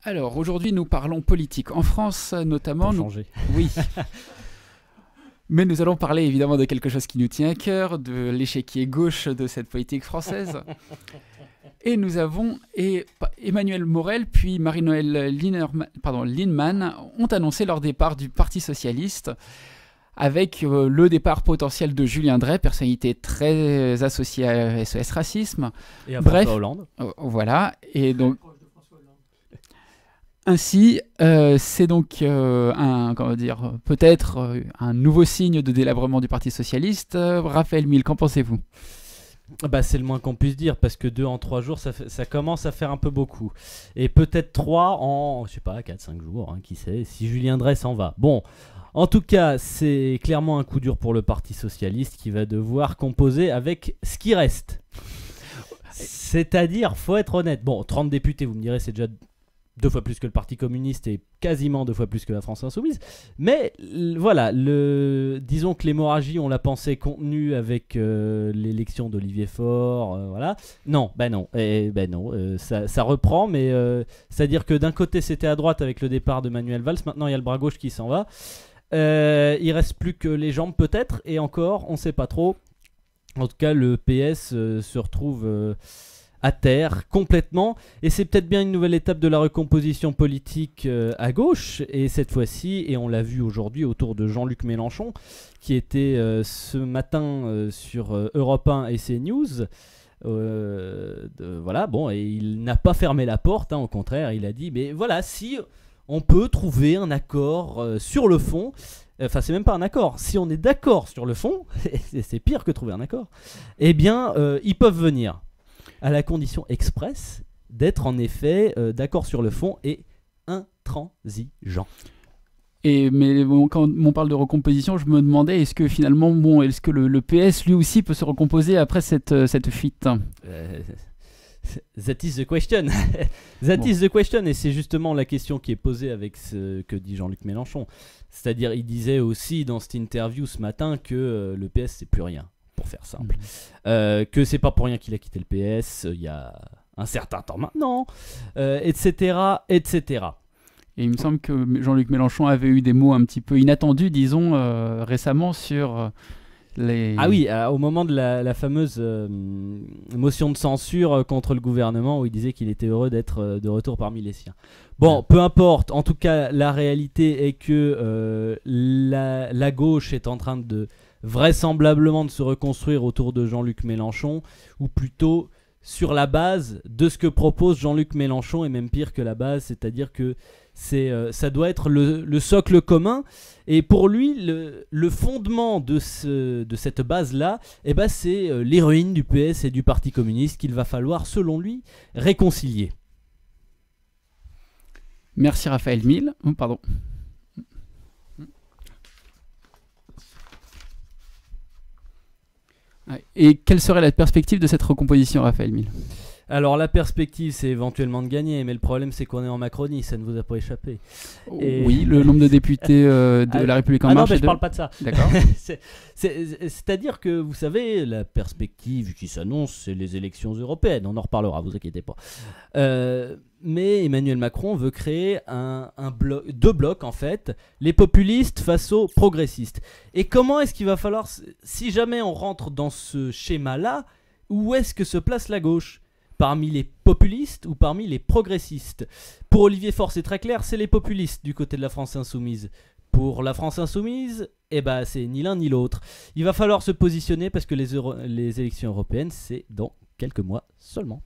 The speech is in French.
Alors, aujourd'hui, nous parlons politique. En France, notamment, Pour changer. oui. Mais nous allons parler évidemment de quelque chose qui nous tient à cœur, de l'échiquier gauche de cette politique française. Et nous avons Emmanuel Morel puis Marie-Noëlle Lienemann ont annoncé leur départ du Parti Socialiste avec le départ potentiel de Julien Dray, personnalité très associée à SOS Racisme. Et à Bref, François Hollande. Voilà. Et donc, ainsi, c'est donc peut-être un nouveau signe de délabrement du Parti Socialiste. Raphaël Mille, qu'en pensez-vous ? Bah, c'est le moins qu'on puisse dire, parce que 2 en 3 jours, ça commence à faire un peu beaucoup. Et peut-être 3 en, je sais pas, 4-5 jours, hein, qui sait, si Julien Dray s'en va. Bon, en tout cas, c'est clairement un coup dur pour le Parti Socialiste qui va devoir composer avec ce qui reste. C'est-à-dire, faut être honnête, bon, 30 députés, vous me direz, c'est déjà 2 fois plus que le Parti communiste et quasiment 2 fois plus que la France insoumise. Mais voilà, disons que l'hémorragie, on l'a pensé contenue avec l'élection d'Olivier Faure. Voilà. Non, ça reprend, mais c'est-à-dire que d'un côté c'était à droite avec le départ de Manuel Valls, maintenant il y a le bras gauche qui s'en va. Il reste plus que les jambes peut-être, et encore, on sait pas trop. En tout cas, le PS se retrouve à terre complètement, et c'est peut-être bien une nouvelle étape de la recomposition politique à gauche, et cette fois-ci, et on l'a vu aujourd'hui autour de Jean-Luc Mélenchon qui était ce matin sur Europe 1 et CNews. Voilà, bon, et il n'a pas fermé la porte, hein, au contraire, il a dit mais voilà, si on peut trouver un accord sur le fond. Enfin, c'est même pas un accord. Si on est d'accord sur le fond, c'est pire que trouver un accord, eh bien ils peuvent venir, à la condition expresse d'être en effet d'accord sur le fond et intransigeant. Mais bon, quand on parle de recomposition, je me demandais, est-ce que finalement, est-ce que le PS lui aussi peut se recomposer après cette fuite ? That is the question. Is the question, et c'est justement la question qui est posée avec ce que dit Jean-Luc Mélenchon. C'est-à-dire, il disait aussi dans cette interview ce matin que le PS c'est plus rien, pour faire simple. Que c'est pas pour rien qu'il a quitté le PS il y a un certain temps maintenant, etc., etc. Et il me semble que Jean-Luc Mélenchon avait eu des mots un petit peu inattendus, disons, récemment sur les... Ah oui, au moment de la fameuse motion de censure contre le gouvernement, où il disait qu'il était heureux d'être de retour parmi les siens. Bon, peu importe, en tout cas, la réalité est que la gauche est en train de vraisemblablement de se reconstruire autour de Jean-Luc Mélenchon, ou plutôt sur la base de ce que propose Jean-Luc Mélenchon, et même pire que la base, c'est-à-dire que ça doit être le socle commun, et pour lui le fondement de cette base-là, c'est les ruines du PS et du Parti communiste qu'il va falloir, selon lui, réconcilier. Merci Raphaël Mille. Pardon. Et quelle serait la perspective de cette recomposition, Raphaël Mille ? Alors la perspective, c'est éventuellement de gagner, mais le problème c'est qu'on est en Macronie, ça ne vous a pas échappé. Et... Oui, le nombre de députés de La République En Marche... non, mais je parle pas de ça. D'accord. C'est-à-dire que, vous savez, la perspective qui s'annonce, c'est les élections européennes, on en reparlera, vous inquiétez pas. Mais Emmanuel Macron veut créer deux blocs en fait, les populistes face aux progressistes. Et comment est-ce qu'il va falloir, si jamais on rentre dans ce schéma-là, où est-ce que se place la gauche ? Parmi les populistes ou parmi les progressistes ? Pour Olivier Faure, c'est très clair, c'est les populistes du côté de la France insoumise. Pour la France insoumise, c'est ni l'un ni l'autre. Il va falloir se positionner parce que les élections européennes, c'est dans quelques mois seulement.